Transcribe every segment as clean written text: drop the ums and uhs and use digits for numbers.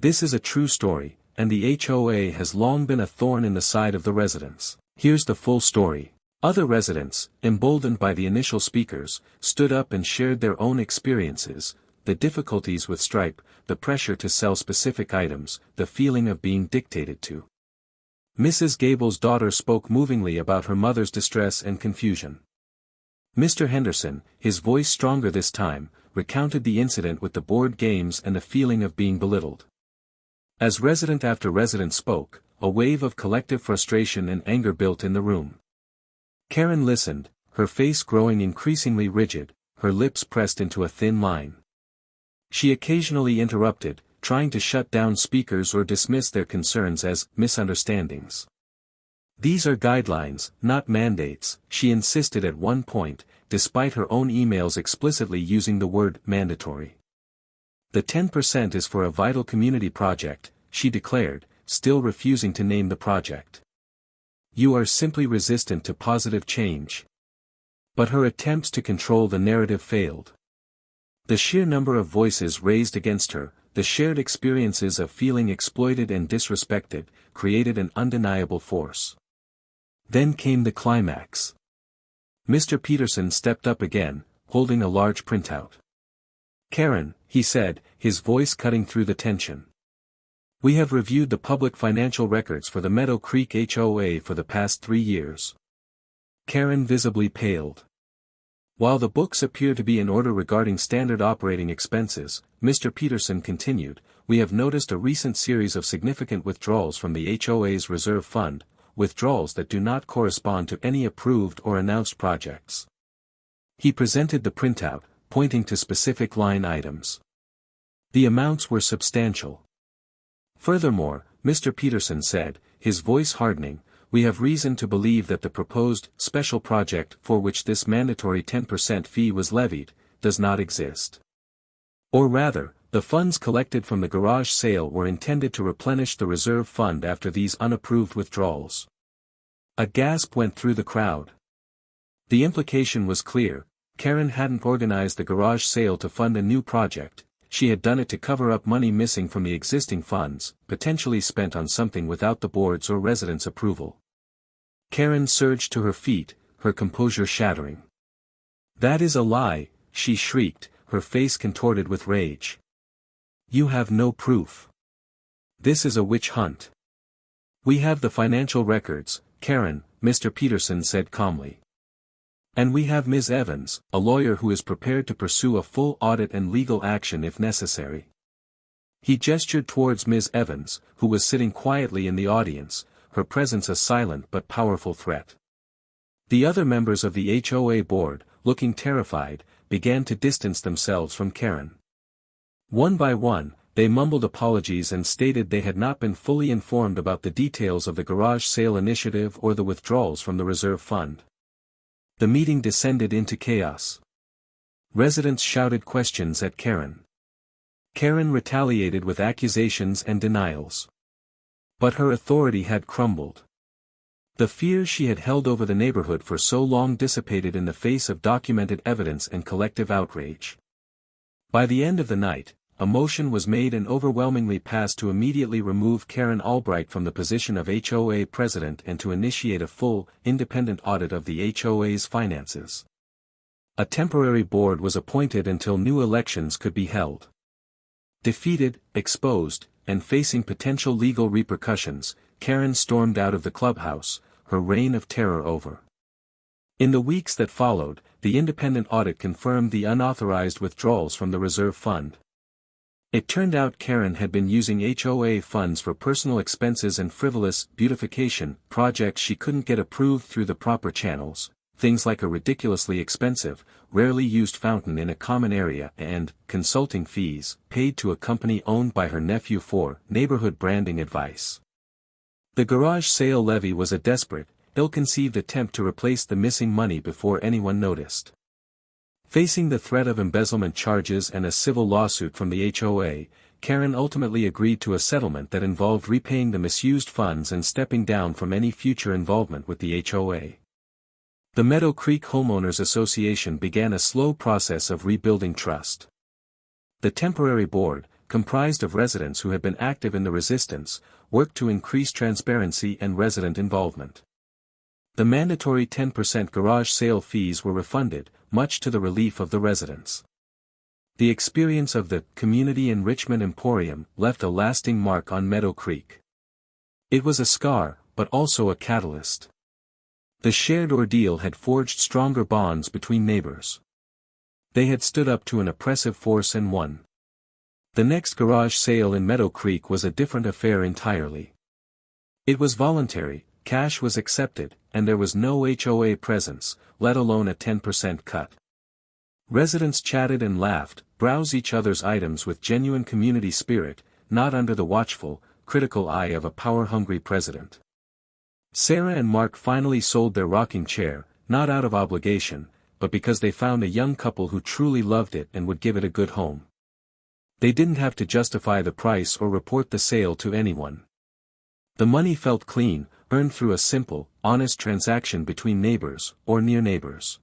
This is a true story, and the HOA has long been a thorn in the side of the residents. Here's the full story. Other residents, emboldened by the initial speakers, stood up and shared their own experiences, the difficulties with Stripe, the pressure to sell specific items, the feeling of being dictated to. Mrs. Gable's daughter spoke movingly about her mother's distress and confusion. Mr. Henderson, his voice stronger this time, recounted the incident with the board games and the feeling of being belittled. As resident after resident spoke, a wave of collective frustration and anger built in the room. Karen listened, her face growing increasingly rigid, her lips pressed into a thin line. She occasionally interrupted, trying to shut down speakers or dismiss their concerns as misunderstandings. These are guidelines, not mandates, she insisted at one point, despite her own emails explicitly using the word mandatory. The 10% is for a vital community project, she declared, still refusing to name the project. You are simply resistant to positive change. But her attempts to control the narrative failed. The sheer number of voices raised against her, the shared experiences of feeling exploited and disrespected, created an undeniable force. Then came the climax. Mr. Peterson stepped up again, holding a large printout. Karen, he said, his voice cutting through the tension. We have reviewed the public financial records for the Meadow Creek HOA for the past 3 years. Karen visibly paled. While the books appear to be in order regarding standard operating expenses, Mr. Peterson continued, we have noticed a recent series of significant withdrawals from the HOA's reserve fund, withdrawals that do not correspond to any approved or announced projects. He presented the printout, pointing to specific line items. The amounts were substantial. Furthermore, Mr. Peterson said, his voice hardening, we have reason to believe that the proposed special project for which this mandatory 10% fee was levied, does not exist. Or rather, the funds collected from the garage sale were intended to replenish the reserve fund after these unapproved withdrawals. A gasp went through the crowd. The implication was clear, Karen hadn't organized the garage sale to fund a new project. She had done it to cover up money missing from the existing funds, potentially spent on something without the board's or residents' approval. Karen surged to her feet, her composure shattering. That is a lie, she shrieked, her face contorted with rage. You have no proof. This is a witch hunt. We have the financial records, Karen, Mr. Peterson said calmly. And we have Ms. Evans, a lawyer who is prepared to pursue a full audit and legal action if necessary. He gestured towards Ms. Evans, who was sitting quietly in the audience, her presence a silent but powerful threat. The other members of the HOA board, looking terrified, began to distance themselves from Karen. One by one, they mumbled apologies and stated they had not been fully informed about the details of the garage sale initiative or the withdrawals from the reserve fund. The meeting descended into chaos. Residents shouted questions at Karen. Karen retaliated with accusations and denials. But her authority had crumbled. The fears she had held over the neighborhood for so long dissipated in the face of documented evidence and collective outrage. By the end of the night, a motion was made and overwhelmingly passed to immediately remove Karen Albright from the position of HOA president and to initiate a full, independent audit of the HOA's finances. A temporary board was appointed until new elections could be held. Defeated, exposed, and facing potential legal repercussions, Karen stormed out of the clubhouse, her reign of terror over. In the weeks that followed, the independent audit confirmed the unauthorized withdrawals from the reserve fund. It turned out Karen had been using HOA funds for personal expenses and frivolous beautification projects she couldn't get approved through the proper channels, things like a ridiculously expensive, rarely used fountain in a common area and consulting fees paid to a company owned by her nephew for neighborhood branding advice. The garage sale levy was a desperate, ill-conceived attempt to replace the missing money before anyone noticed. Facing the threat of embezzlement charges and a civil lawsuit from the HOA, Karen ultimately agreed to a settlement that involved repaying the misused funds and stepping down from any future involvement with the HOA. The Meadow Creek Homeowners Association began a slow process of rebuilding trust. The temporary board, comprised of residents who had been active in the resistance, worked to increase transparency and resident involvement. The mandatory 10% garage sale fees were refunded, much to the relief of the residents. The experience of the Community Enrichment Emporium left a lasting mark on Meadow Creek. It was a scar, but also a catalyst. The shared ordeal had forged stronger bonds between neighbors. They had stood up to an oppressive force and won. The next garage sale in Meadow Creek was a different affair entirely. It was voluntary, cash was accepted, and there was no HOA presence, let alone a 10% cut. Residents chatted and laughed, browsed each other's items with genuine community spirit, not under the watchful, critical eye of a power-hungry president. Sarah and Mark finally sold their rocking chair, not out of obligation, but because they found a young couple who truly loved it and would give it a good home. They didn't have to justify the price or report the sale to anyone. The money felt clean, earned through a simple, honest transaction between neighbors, or near neighbors.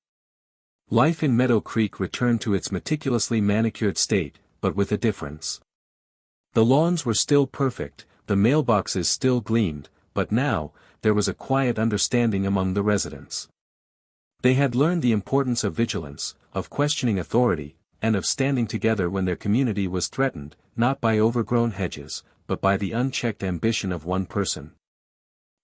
Life in Meadow Creek returned to its meticulously manicured state, but with a difference. The lawns were still perfect, the mailboxes still gleamed, but now, there was a quiet understanding among the residents. They had learned the importance of vigilance, of questioning authority, and of standing together when their community was threatened, not by overgrown hedges, but by the unchecked ambition of one person.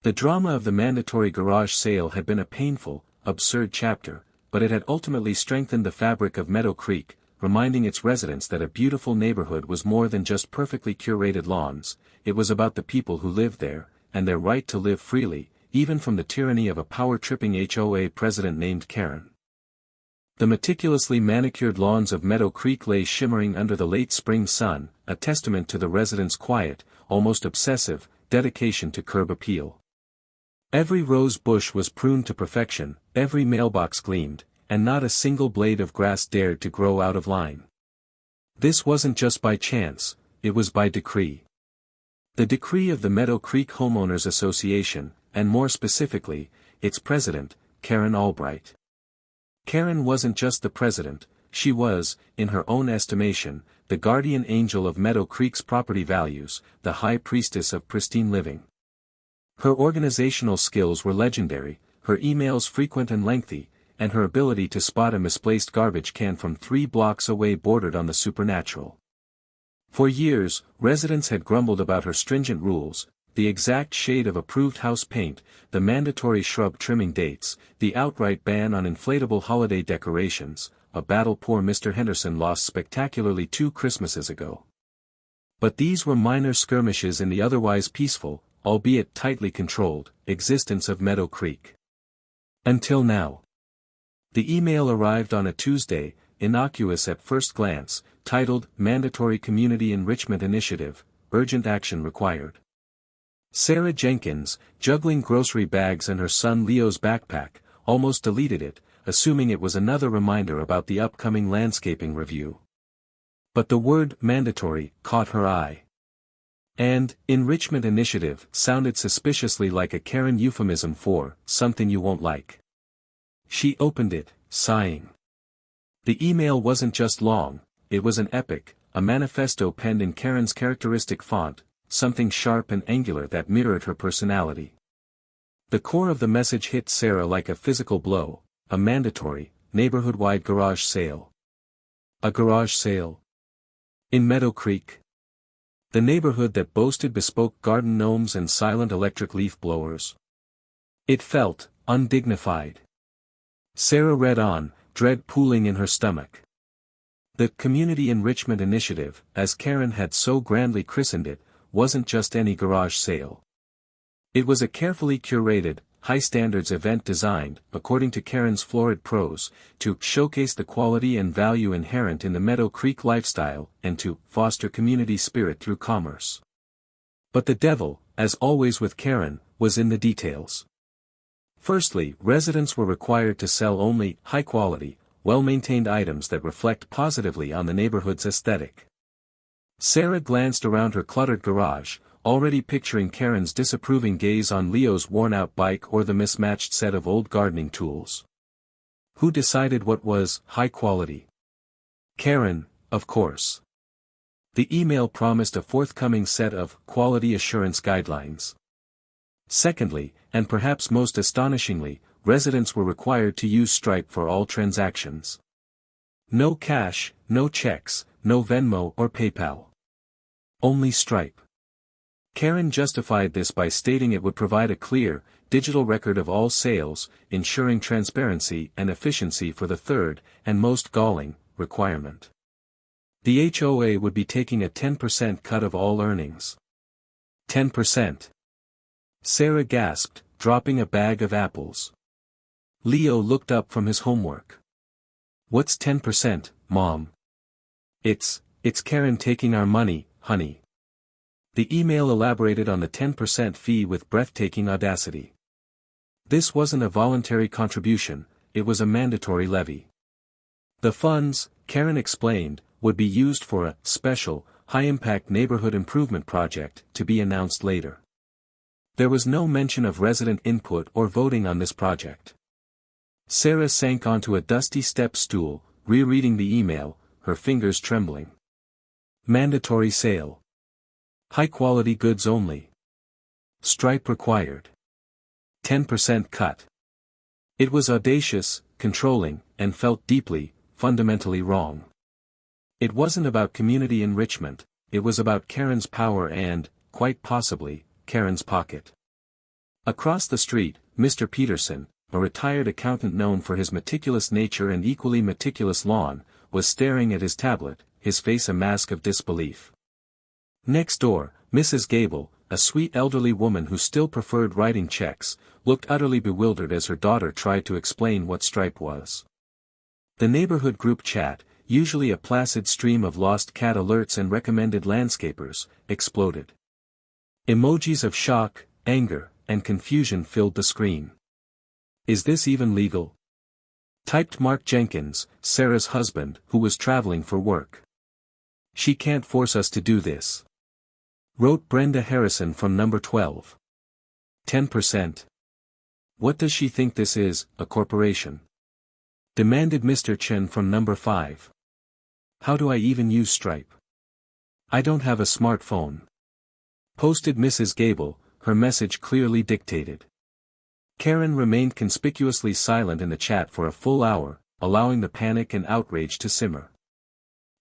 The drama of the mandatory garage sale had been a painful, absurd chapter, but it had ultimately strengthened the fabric of Meadow Creek, reminding its residents that a beautiful neighborhood was more than just perfectly curated lawns, it was about the people who lived there, and their right to live freely, even from the tyranny of a power-tripping HOA president named Karen. The meticulously manicured lawns of Meadow Creek lay shimmering under the late spring sun, a testament to the residents' quiet, almost obsessive, dedication to curb appeal. Every rose bush was pruned to perfection, every mailbox gleamed, and not a single blade of grass dared to grow out of line. This wasn't just by chance, it was by decree. The decree of the Meadow Creek Homeowners Association, and more specifically, its president, Karen Albright. Karen wasn't just the president, she was, in her own estimation, the guardian angel of Meadow Creek's property values, the high priestess of pristine living. Her organizational skills were legendary, her emails frequent and lengthy, and her ability to spot a misplaced garbage can from 3 blocks away bordered on the supernatural. For years, residents had grumbled about her stringent rules, the exact shade of approved house paint, the mandatory shrub trimming dates, the outright ban on inflatable holiday decorations, a battle poor Mr. Henderson lost spectacularly 2 Christmases ago. But these were minor skirmishes in the otherwise peaceful, albeit tightly controlled, existence of Meadow Creek. Until now. The email arrived on a Tuesday, innocuous at first glance, titled Mandatory Community Enrichment Initiative, Urgent Action Required. Sarah Jenkins, juggling grocery bags and her son Leo's backpack, almost deleted it, assuming it was another reminder about the upcoming landscaping review. But the word mandatory caught her eye. And enrichment initiative sounded suspiciously like a Karen euphemism for something you won't like. She opened it, sighing. The email wasn't just long, it was an epic, a manifesto penned in Karen's characteristic font, something sharp and angular that mirrored her personality. The core of the message hit Sarah like a physical blow, a mandatory, neighborhood-wide garage sale. A garage sale? In Meadow Creek? The neighborhood that boasted bespoke garden gnomes and silent electric leaf blowers. It felt undignified. Sarah read on, dread pooling in her stomach. The Community Enrichment Initiative, as Karen had so grandly christened it, wasn't just any garage sale. It was a carefully curated, high-standards event designed, according to Karen's florid prose, to showcase the quality and value inherent in the Meadow Creek lifestyle, and to foster community spirit through commerce. But the devil, as always with Karen, was in the details. Firstly, residents were required to sell only high-quality, well-maintained items that reflect positively on the neighborhood's aesthetic. Sarah glanced around her cluttered garage, already picturing Karen's disapproving gaze on Leo's worn-out bike or the mismatched set of old gardening tools. Who decided what was high quality? Karen, of course. The email promised a forthcoming set of quality assurance guidelines. Secondly, and perhaps most astonishingly, residents were required to use Stripe for all transactions. No cash, no checks, no Venmo or PayPal. Only Stripe. Karen justified this by stating it would provide a clear, digital record of all sales, ensuring transparency and efficiency for the third, and most galling, requirement. The HOA would be taking a 10% cut of all earnings. 10%. Sarah gasped, dropping a bag of apples. Leo looked up from his homework. What's 10%, Mom? It's Karen taking our money, honey. The email elaborated on the 10% fee with breathtaking audacity. This wasn't a voluntary contribution, it was a mandatory levy. The funds, Karen explained, would be used for a special, high-impact neighborhood improvement project to be announced later. There was no mention of resident input or voting on this project. Sarah sank onto a dusty step stool, rereading the email, her fingers trembling. Mandatory sale. High-quality goods only. Stripe required. 10% cut. It was audacious, controlling, and felt deeply, fundamentally wrong. It wasn't about community enrichment, it was about Karen's power and, quite possibly, Karen's pocket. Across the street, Mr. Peterson, a retired accountant known for his meticulous nature and equally meticulous lawn, was staring at his tablet, his face a mask of disbelief. Next door, Mrs. Gable, a sweet elderly woman who still preferred writing checks, looked utterly bewildered as her daughter tried to explain what Stripe was. The neighborhood group chat, usually a placid stream of lost cat alerts and recommended landscapers, exploded. Emojis of shock, anger, and confusion filled the screen. Is this even legal? Typed Mark Jenkins, Sarah's husband, who was traveling for work. She can't force us to do this. Wrote Brenda Harrison from number 12. 10%. What does she think this is, a corporation? Demanded Mr. Chen from number 5. How do I even use Stripe? I don't have a smartphone. Posted Mrs. Gable, her message clearly dictated. Karen remained conspicuously silent in the chat for a full hour, allowing the panic and outrage to simmer.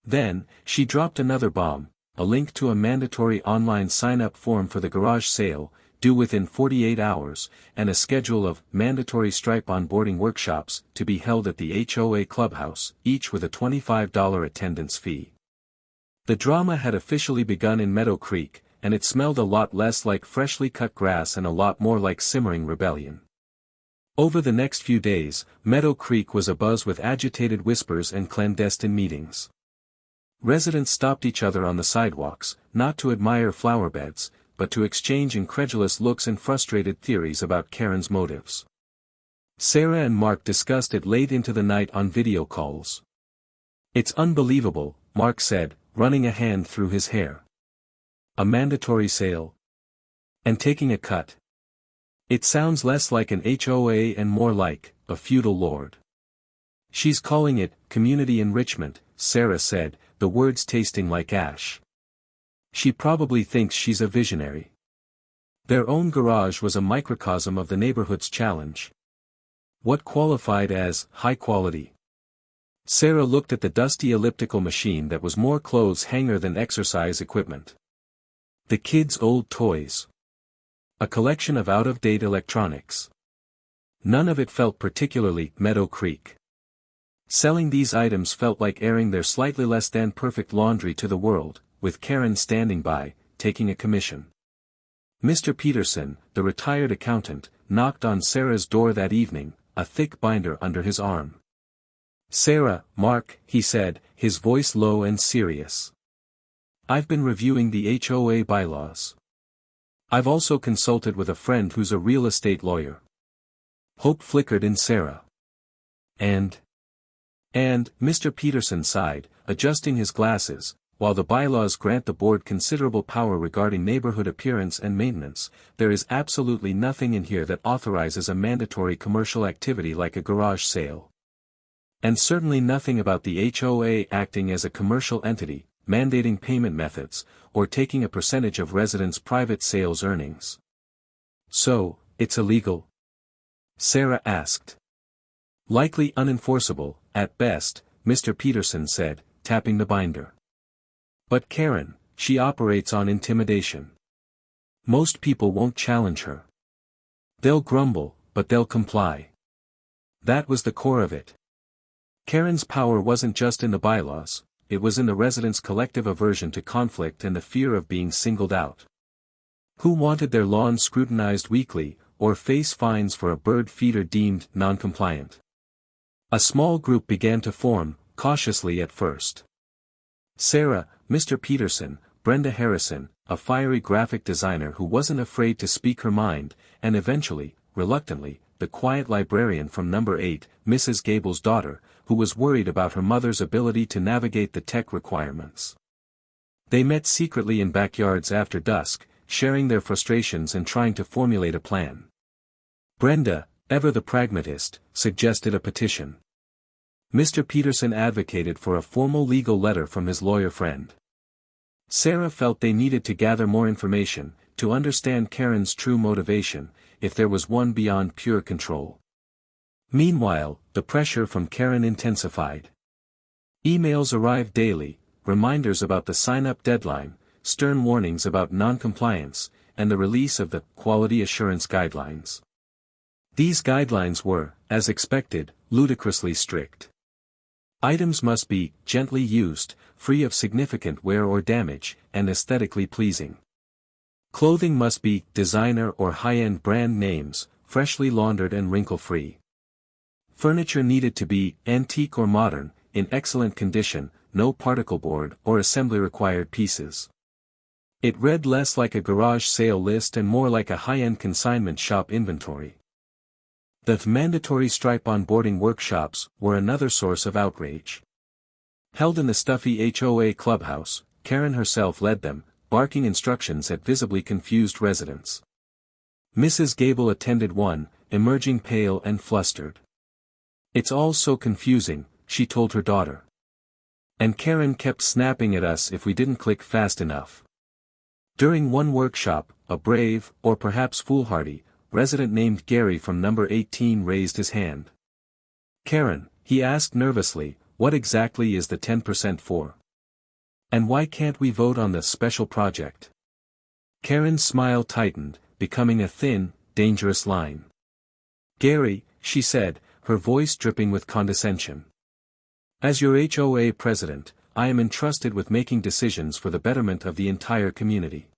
Then, she dropped another bomb, a link to a mandatory online sign-up form for the garage sale, due within 48 hours, and a schedule of mandatory Stripe onboarding workshops to be held at the HOA clubhouse, each with a $25 attendance fee. The drama had officially begun in Meadow Creek, and it smelled a lot less like freshly cut grass and a lot more like simmering rebellion. Over the next few days, Meadow Creek was abuzz with agitated whispers and clandestine meetings. Residents stopped each other on the sidewalks, not to admire flower beds, but to exchange incredulous looks and frustrated theories about Karen's motives. Sarah and Mark discussed it late into the night on video calls. It's unbelievable, Mark said, running a hand through his hair. A mandatory sale? And taking a cut? It sounds less like an HOA and more like a feudal lord. She's calling it community enrichment, Sarah said, the words tasting like ash. She probably thinks she's a visionary. Their own garage was a microcosm of the neighborhood's challenge. What qualified as high quality? Sarah looked at the dusty elliptical machine that was more clothes hanger than exercise equipment. The kids' old toys. A collection of out-of-date electronics. None of it felt particularly Meadow Creek. Selling these items felt like airing their slightly less than perfect laundry to the world, with Karen standing by, taking a commission. Mr. Peterson, the retired accountant, knocked on Sarah's door that evening, a thick binder under his arm. Sarah, Mark, he said, his voice low and serious. I've been reviewing the HOA bylaws. I've also consulted with a friend who's a real estate lawyer. Hope flickered in Sarah. And Mr. Peterson sighed, adjusting his glasses, while the bylaws grant the board considerable power regarding neighborhood appearance and maintenance, there is absolutely nothing in here that authorizes a mandatory commercial activity like a garage sale. And certainly nothing about the HOA acting as a commercial entity, mandating payment methods, or taking a percentage of residents' private sales earnings. So, it's illegal? Sarah asked. Likely unenforceable, at best, Mr. Peterson said, tapping the binder. But Karen, she operates on intimidation. Most people won't challenge her. They'll grumble, but they'll comply. That was the core of it. Karen's power wasn't just in the bylaws, it was in the residents' collective aversion to conflict and the fear of being singled out. Who wanted their lawns scrutinized weekly, or face fines for a bird feeder deemed non-compliant? A small group began to form, cautiously at first. Sarah, Mr. Peterson, Brenda Harrison, a fiery graphic designer who wasn't afraid to speak her mind, and eventually, reluctantly, the quiet librarian from number 8, Mrs. Gable's daughter, who was worried about her mother's ability to navigate the tech requirements. They met secretly in backyards after dusk, sharing their frustrations and trying to formulate a plan. Brenda, ever the pragmatist, suggested a petition. Mr. Peterson advocated for a formal legal letter from his lawyer friend. Sarah felt they needed to gather more information, to understand Karen's true motivation, if there was one beyond pure control. Meanwhile, the pressure from Karen intensified. Emails arrived daily, reminders about the sign-up deadline, stern warnings about non-compliance, and the release of the quality assurance guidelines. These guidelines were, as expected, ludicrously strict. Items must be gently used, free of significant wear or damage, and aesthetically pleasing. Clothing must be designer or high-end brand names, freshly laundered and wrinkle-free. Furniture needed to be antique or modern, in excellent condition, no particle board or assembly-required pieces. It read less like a garage sale list and more like a high-end consignment shop inventory. The mandatory stripe-on boarding workshops were another source of outrage. Held in the stuffy HOA clubhouse, Karen herself led them, barking instructions at visibly confused residents. Mrs. Gable attended one, emerging pale and flustered. "It's all so confusing," she told her daughter. And Karen kept snapping at us if we didn't click fast enough. During one workshop, a brave, or perhaps foolhardy, resident named Gary from number 18 raised his hand. "Karen," he asked nervously, "what exactly is the 10% for? And why can't we vote on the special project?" Karen's smile tightened, becoming a thin, dangerous line. "Gary," she said, her voice dripping with condescension. "As your HOA president, I am entrusted with making decisions for the betterment of the entire community.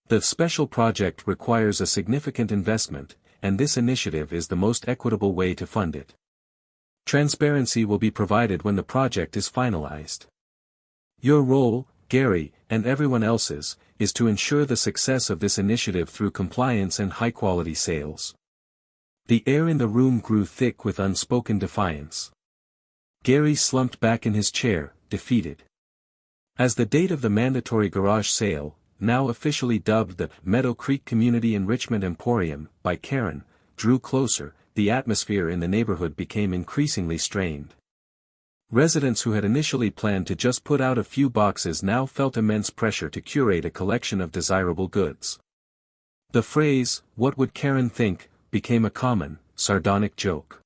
The special project requires a significant investment, and this initiative is the most equitable way to fund it. Transparency will be provided when the project is finalized. Your role, Gary, and everyone else's, is to ensure the success of this initiative through compliance and high-quality sales." The air in the room grew thick with unspoken defiance. Gary slumped back in his chair, defeated. As the date of the mandatory garage sale, now officially dubbed the Meadow Creek Community Enrichment Emporium by Karen, drew closer, the atmosphere in the neighborhood became increasingly strained. Residents who had initially planned to just put out a few boxes now felt immense pressure to curate a collection of desirable goods. The phrase, "What would Karen think?" became a common, sardonic joke.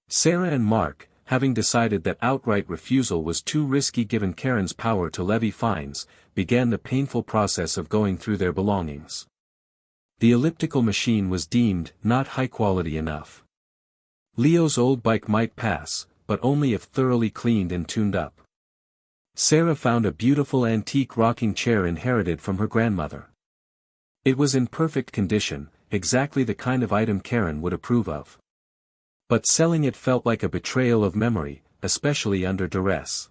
Sarah and Mark, having decided that outright refusal was too risky given Karen's power to levy fines, began the painful process of going through their belongings. The elliptical machine was deemed not high quality enough. Leo's old bike might pass, but only if thoroughly cleaned and tuned up. Sarah found a beautiful antique rocking chair inherited from her grandmother. It was in perfect condition, exactly the kind of item Karen would approve of. But selling it felt like a betrayal of memory, especially under duress.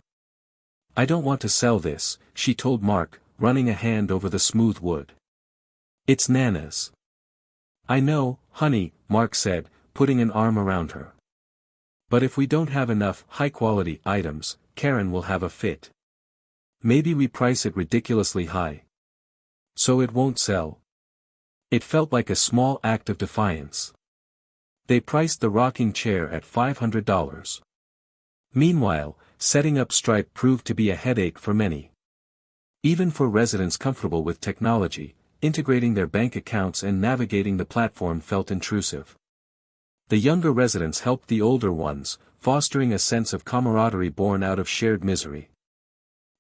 "I don't want to sell this," she told Mark, running a hand over the smooth wood. "It's Nana's." "I know, honey," Mark said, putting an arm around her. "But if we don't have enough high-quality items, Karen will have a fit. Maybe we price it ridiculously high. So it won't sell." It felt like a small act of defiance. They priced the rocking chair at $500. Meanwhile, setting up Stripe proved to be a headache for many. Even for residents comfortable with technology, integrating their bank accounts and navigating the platform felt intrusive. The younger residents helped the older ones, fostering a sense of camaraderie born out of shared misery.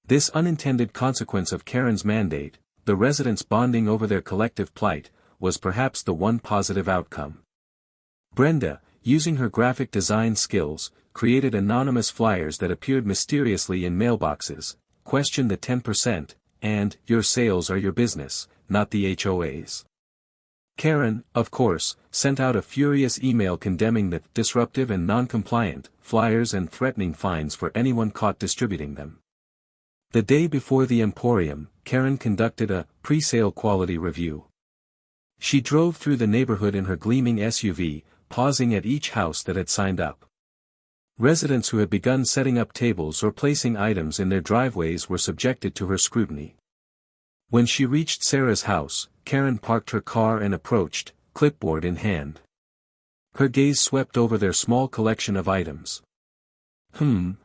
This unintended consequence of Karen's mandate, the residents bonding over their collective plight, was perhaps the one positive outcome. Brenda, using her graphic design skills, created anonymous flyers that appeared mysteriously in mailboxes, question the 10%, and your sales are your business, not the HOA's. Karen, of course, sent out a furious email condemning the disruptive and non-compliant flyers and threatening fines for anyone caught distributing them. The day before the Emporium, Karen conducted a pre-sale quality review. She drove through the neighborhood in her gleaming SUV, pausing at each house that had signed up. Residents who had begun setting up tables or placing items in their driveways were subjected to her scrutiny. When she reached Sarah's house, Karen parked her car and approached, clipboard in hand. Her gaze swept over their small collection of items.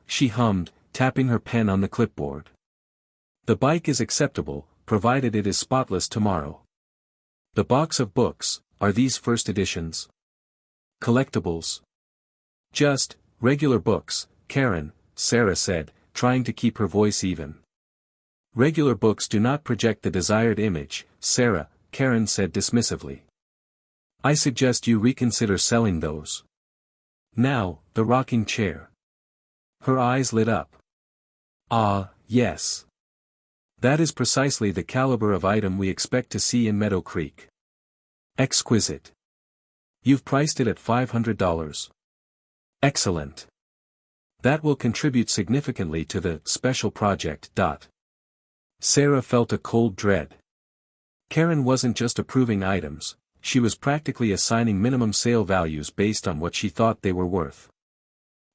She hummed, tapping her pen on the clipboard. The bike is acceptable, provided it is spotless tomorrow. The box of books, are these first editions? Collectibles? Just, regular books, Karen, Sarah said, trying to keep her voice even. Regular books do not project the desired image, Sarah, Karen said dismissively. I suggest you reconsider selling those. Now, the rocking chair. Her eyes lit up. Ah, yes. That is precisely the caliber of item we expect to see in Meadow Creek. Exquisite. You've priced it at $500. Excellent. That will contribute significantly to the special project. Sarah felt a cold dread. Karen wasn't just approving items, she was practically assigning minimum sale values based on what she thought they were worth.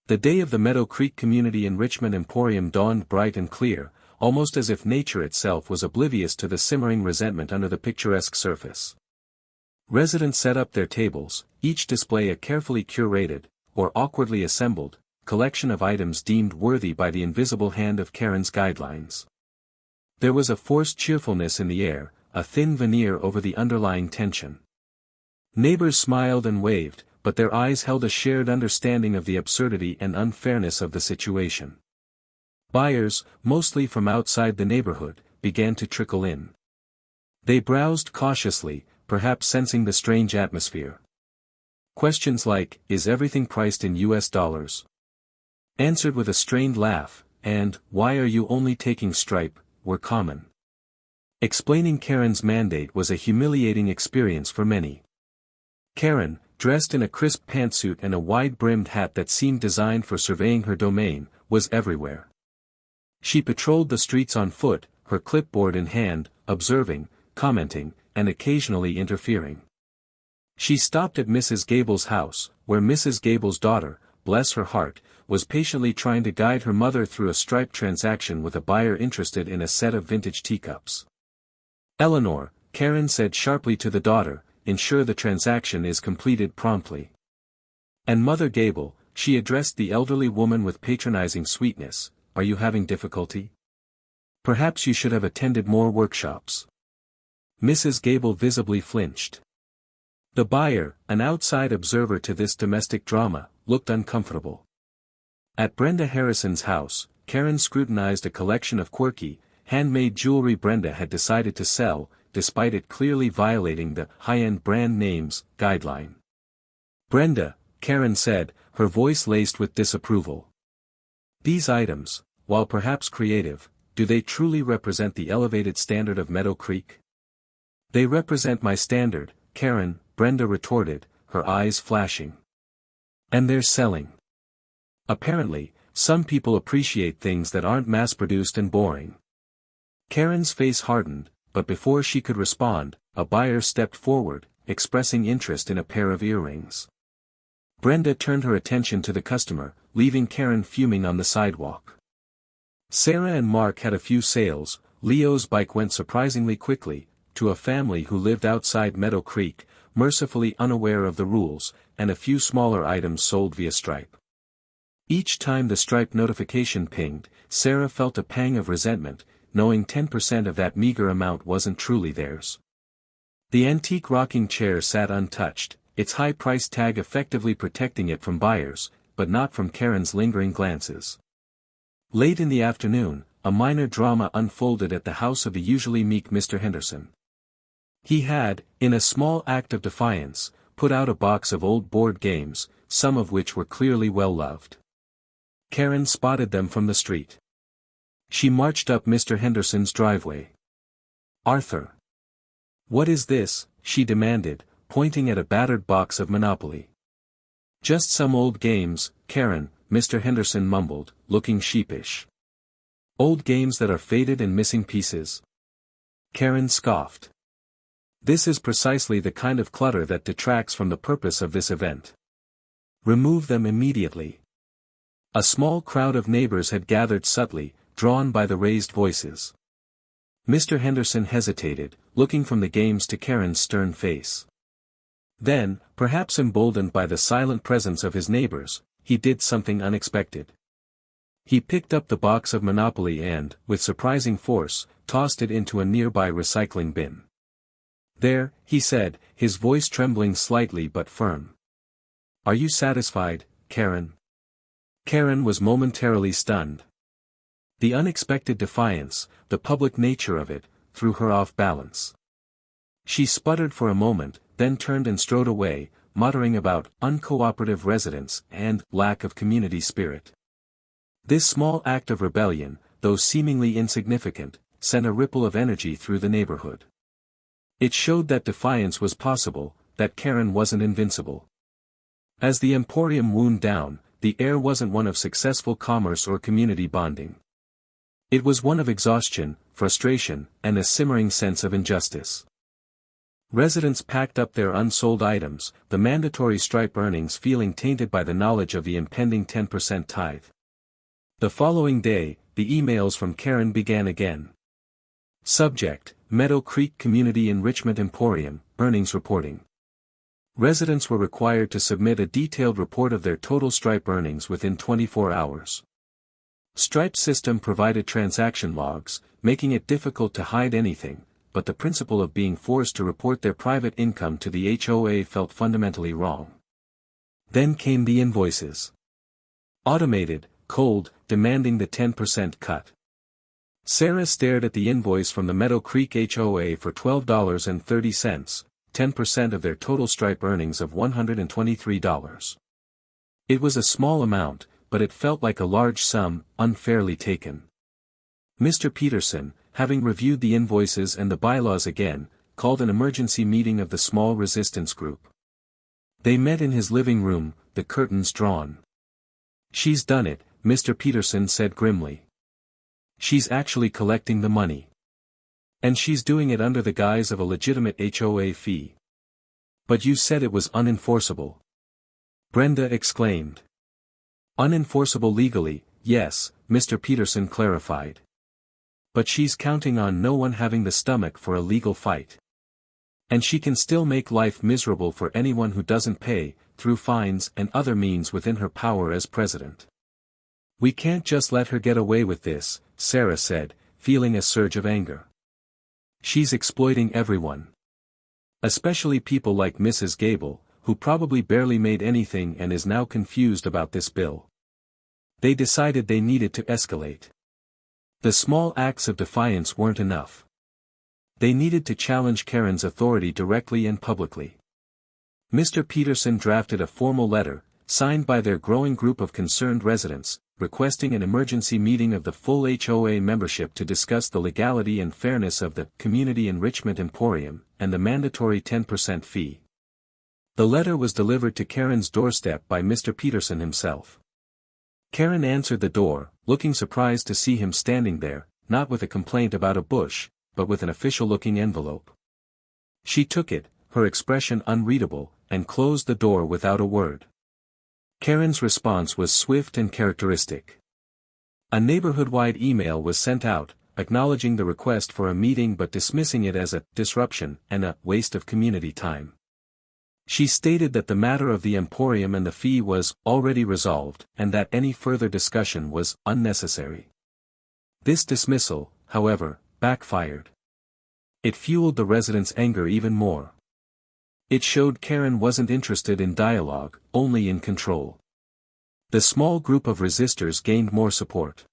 The day of the Meadow Creek Community Enrichment Emporium dawned bright and clear, almost as if nature itself was oblivious to the simmering resentment under the picturesque surface. Residents set up their tables, each display a carefully curated, or awkwardly assembled, collection of items deemed worthy by the invisible hand of Karen's guidelines. There was a forced cheerfulness in the air, a thin veneer over the underlying tension. Neighbors smiled and waved, but their eyes held a shared understanding of the absurdity and unfairness of the situation. Buyers, mostly from outside the neighborhood, began to trickle in. They browsed cautiously, perhaps sensing the strange atmosphere. Questions like, is everything priced in US dollars? Answered with a strained laugh, and, why are you only taking Stripe, were common. Explaining Karen's mandate was a humiliating experience for many. Karen, dressed in a crisp pantsuit and a wide-brimmed hat that seemed designed for surveying her domain, was everywhere. She patrolled the streets on foot, her clipboard in hand, observing, commenting, and occasionally interfering. She stopped at Mrs. Gable's house, where Mrs. Gable's daughter, bless her heart, was patiently trying to guide her mother through a Stripe transaction with a buyer interested in a set of vintage teacups. Eleanor, Karen said sharply to the daughter, ensure the transaction is completed promptly. And Mother Gable, she addressed the elderly woman with patronizing sweetness, are you having difficulty? Perhaps you should have attended more workshops. Mrs. Gable visibly flinched. The buyer, an outside observer to this domestic drama, looked uncomfortable. At Brenda Harrison's house, Karen scrutinized a collection of quirky, handmade jewelry Brenda had decided to sell, despite it clearly violating the high-end brand names guideline. Brenda, Karen said, her voice laced with disapproval. These items, while perhaps creative, do they truly represent the elevated standard of Meadow Creek? They represent my standard, Karen, Brenda retorted, her eyes flashing. And they're selling. Apparently, some people appreciate things that aren't mass-produced and boring. Karen's face hardened, but before she could respond, a buyer stepped forward, expressing interest in a pair of earrings. Brenda turned her attention to the customer, leaving Karen fuming on the sidewalk. Sarah and Mark had a few sales. Leo's bike went surprisingly quickly, to a family who lived outside Meadow Creek, mercifully unaware of the rules, and a few smaller items sold via Stripe. Each time the Stripe notification pinged, Sarah felt a pang of resentment, knowing 10% of that meager amount wasn't truly theirs. The antique rocking chair sat untouched, its high price tag effectively protecting it from buyers, but not from Karen's lingering glances. Late in the afternoon, a minor drama unfolded at the house of the usually meek Mr. Henderson. He had, in a small act of defiance, put out a box of old board games, some of which were clearly well loved. Karen spotted them from the street. She marched up Mr. Henderson's driveway. "Arthur! What is this?" she demanded, pointing at a battered box of Monopoly. "Just some old games, Karen," Mr. Henderson mumbled, looking sheepish. "Old games that are faded and missing pieces?" Karen scoffed. "This is precisely the kind of clutter that detracts from the purpose of this event. Remove them immediately." A small crowd of neighbors had gathered subtly, drawn by the raised voices. Mr. Henderson hesitated, looking from the games to Karen's stern face. Then, perhaps emboldened by the silent presence of his neighbors, he did something unexpected. He picked up the box of Monopoly and, with surprising force, tossed it into a nearby recycling bin. "There," he said, his voice trembling slightly but firm. "Are you satisfied, Karen?" Karen was momentarily stunned. The unexpected defiance, the public nature of it, threw her off balance. She sputtered for a moment, then turned and strode away, muttering about uncooperative residents and lack of community spirit. This small act of rebellion, though seemingly insignificant, sent a ripple of energy through the neighborhood. It showed that defiance was possible, that Karen wasn't invincible. As the emporium wound down, the air wasn't one of successful commerce or community bonding. It was one of exhaustion, frustration, and a simmering sense of injustice. Residents packed up their unsold items, the mandatory Stripe earnings feeling tainted by the knowledge of the impending 10% tithe. The following day, the emails from Karen began again. Subject: Meadow Creek Community Enrichment Emporium, earnings reporting. Residents were required to submit a detailed report of their total Stripe earnings within 24 hours. Stripe's system provided transaction logs, making it difficult to hide anything, but the principle of being forced to report their private income to the HOA felt fundamentally wrong. Then came the invoices. Automated, cold, demanding the 10% cut. Sarah stared at the invoice from the Meadow Creek HOA for $12.30, 10% of their total Stripe earnings of $123. It was a small amount, but it felt like a large sum, unfairly taken. Mr. Peterson, having reviewed the invoices and the bylaws again, called an emergency meeting of the small resistance group. They met in his living room, the curtains drawn. "She's done it," Mr. Peterson said grimly. "She's actually collecting the money. And she's doing it under the guise of a legitimate HOA fee." "But you said it was unenforceable," Brenda exclaimed. "Unenforceable legally, yes," Mr. Peterson clarified. "But she's counting on no one having the stomach for a legal fight. And she can still make life miserable for anyone who doesn't pay, through fines and other means within her power as president. We can't just let her get away with this," Sarah said, feeling a surge of anger. "She's exploiting everyone. Especially people like Mrs. Gable, who probably barely made anything and is now confused about this bill." They decided they needed to escalate. The small acts of defiance weren't enough. They needed to challenge Karen's authority directly and publicly. Mr. Peterson drafted a formal letter, signed by their growing group of concerned residents, requesting an emergency meeting of the full HOA membership to discuss the legality and fairness of the Community Enrichment Emporium, and the mandatory 10% fee. The letter was delivered to Karen's doorstep by Mr. Peterson himself. Karen answered the door, looking surprised to see him standing there, not with a complaint about a bush, but with an official-looking envelope. She took it, her expression unreadable, and closed the door without a word. Karen's response was swift and characteristic. A neighborhood-wide email was sent out, acknowledging the request for a meeting but dismissing it as a disruption and a waste of community time. She stated that the matter of the emporium and the fee was already resolved and that any further discussion was unnecessary. This dismissal, however, backfired. It fueled the residents' anger even more. It showed Karen wasn't interested in dialogue, only in control. The small group of resistors gained more support.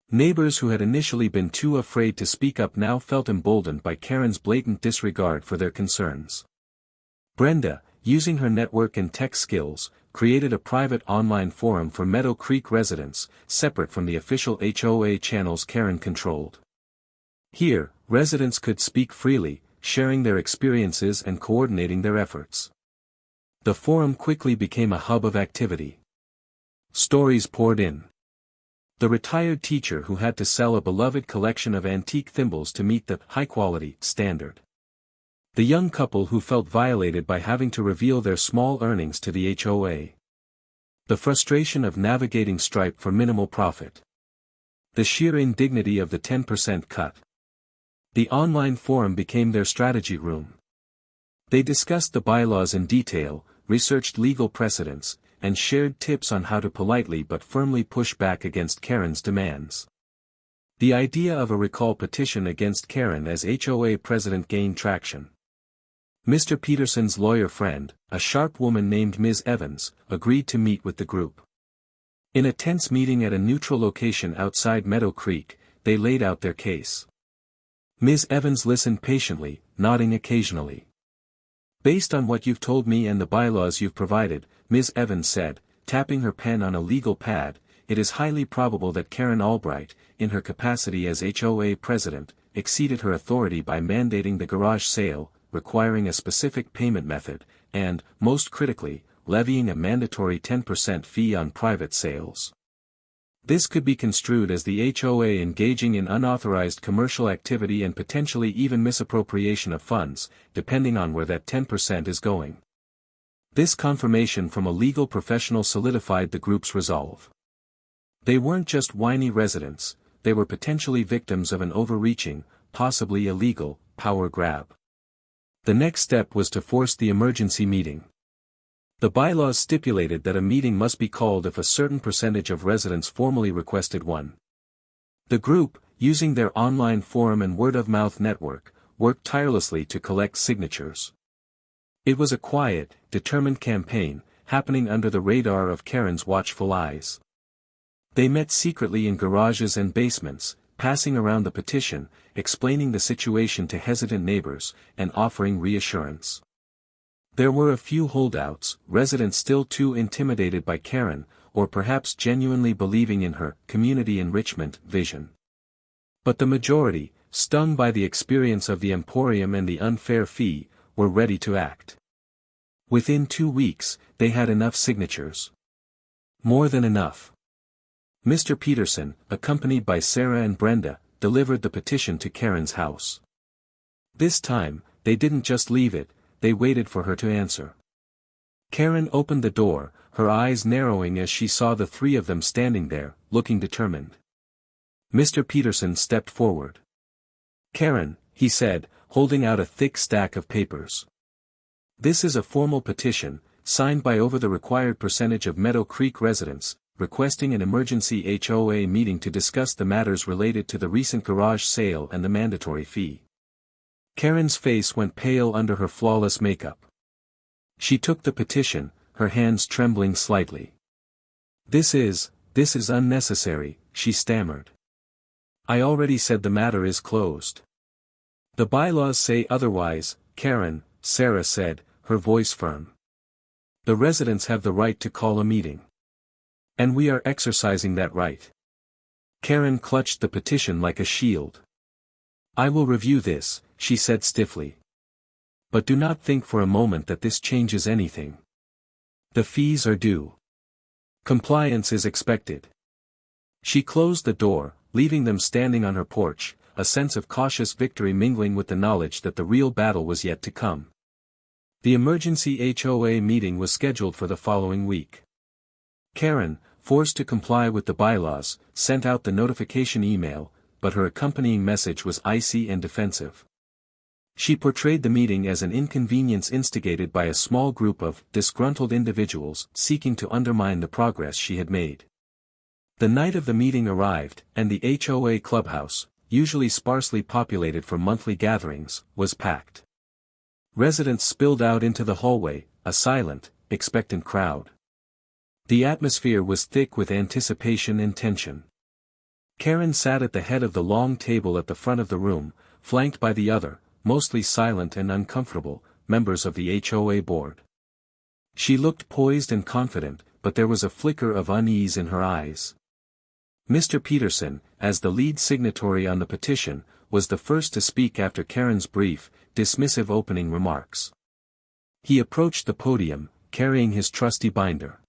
Neighbors who had initially been too afraid to speak up now felt emboldened by Karen's blatant disregard for their concerns. Brenda, using her network and tech skills, created a private online forum for Meadow Creek residents, separate from the official HOA channels Karen controlled. Here, residents could speak freely, sharing their experiences and coordinating their efforts. The forum quickly became a hub of activity. Stories poured in. The retired teacher who had to sell a beloved collection of antique thimbles to meet the high-quality standard. The young couple who felt violated by having to reveal their small earnings to the HOA. The frustration of navigating Stripe for minimal profit. The sheer indignity of the 10% cut. The online forum became their strategy room. They discussed the bylaws in detail, researched legal precedents, and shared tips on how to politely but firmly push back against Karen's demands. The idea of a recall petition against Karen as HOA president gained traction. Mr. Peterson's lawyer friend, a sharp woman named Ms. Evans, agreed to meet with the group. In a tense meeting at a neutral location outside Meadow Creek, they laid out their case. Ms. Evans listened patiently, nodding occasionally. "Based on what you've told me and the bylaws you've provided," Ms. Evans said, tapping her pen on a legal pad, "it is highly probable that Karen Albright, in her capacity as HOA president, exceeded her authority by mandating the garage sale, requiring a specific payment method, and, most critically, levying a mandatory 10% fee on private sales. This could be construed as the HOA engaging in unauthorized commercial activity and potentially even misappropriation of funds, depending on where that 10% is going." This confirmation from a legal professional solidified the group's resolve. They weren't just whiny residents, they were potentially victims of an overreaching, possibly illegal, power grab. The next step was to force the emergency meeting. The bylaws stipulated that a meeting must be called if a certain percentage of residents formally requested one. The group, using their online forum and word-of-mouth network, worked tirelessly to collect signatures. It was a quiet, determined campaign, happening under the radar of Karen's watchful eyes. They met secretly in garages and basements, passing around the petition, explaining the situation to hesitant neighbors, and offering reassurance. There were a few holdouts, residents still too intimidated by Karen, or perhaps genuinely believing in her community enrichment vision. But the majority, stung by the experience of the emporium and the unfair fee, were ready to act. Within 2 weeks, they had enough signatures. More than enough. Mr. Peterson, accompanied by Sarah and Brenda, delivered the petition to Karen's house. This time, they didn't just leave it, they waited for her to answer. Karen opened the door, her eyes narrowing as she saw the three of them standing there, looking determined. Mr. Peterson stepped forward. "Karen," he said, holding out a thick stack of papers. "This is a formal petition, signed by over the required percentage of Meadow Creek residents, requesting an emergency HOA meeting to discuss the matters related to the recent garage sale and the mandatory fee." Karen's face went pale under her flawless makeup. She took the petition, her hands trembling slightly. This is unnecessary," she stammered. "I already said the matter is closed." "The bylaws say otherwise, Karen," Sarah said, her voice firm. "The residents have the right to call a meeting. And we are exercising that right." Karen clutched the petition like a shield. "I will review this," she said stiffly. "But do not think for a moment that this changes anything. The fees are due. Compliance is expected." She closed the door, leaving them standing on her porch, a sense of cautious victory mingling with the knowledge that the real battle was yet to come. The emergency HOA meeting was scheduled for the following week. Karen, forced to comply with the bylaws, sent out the notification email, but her accompanying message was icy and defensive. She portrayed the meeting as an inconvenience instigated by a small group of disgruntled individuals seeking to undermine the progress she had made. The night of the meeting arrived, and the HOA clubhouse, usually sparsely populated for monthly gatherings, was packed. Residents spilled out into the hallway, a silent, expectant crowd. The atmosphere was thick with anticipation and tension. Karen sat at the head of the long table at the front of the room, flanked by the other, mostly silent and uncomfortable, members of the HOA board. She looked poised and confident, but there was a flicker of unease in her eyes. Mr. Peterson, as the lead signatory on the petition, was the first to speak after Karen's brief, dismissive opening remarks. He approached the podium, carrying his trusty binder.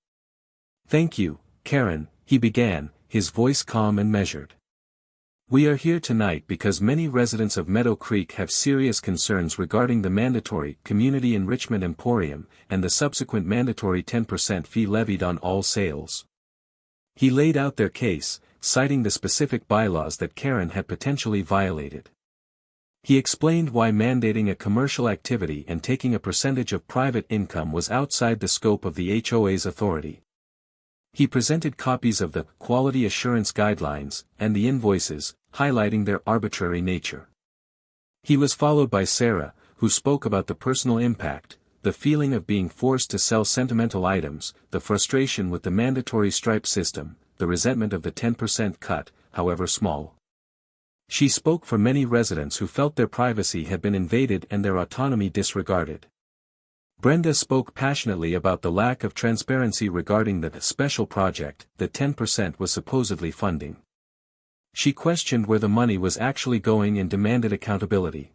"Thank you, Karen," he began, his voice calm and measured. "We are here tonight because many residents of Meadow Creek have serious concerns regarding the mandatory Community Enrichment Emporium and the subsequent mandatory 10% fee levied on all sales." He laid out their case, citing the specific bylaws that Karen had potentially violated. He explained why mandating a commercial activity and taking a percentage of private income was outside the scope of the HOA's authority. He presented copies of the Quality Assurance Guidelines and the invoices, highlighting their arbitrary nature. He was followed by Sarah, who spoke about the personal impact, the feeling of being forced to sell sentimental items, the frustration with the mandatory stripe system, the resentment of the 10% cut, however small. She spoke for many residents who felt their privacy had been invaded and their autonomy disregarded. Brenda spoke passionately about the lack of transparency regarding the special project that 10% was supposedly funding. She questioned where the money was actually going and demanded accountability.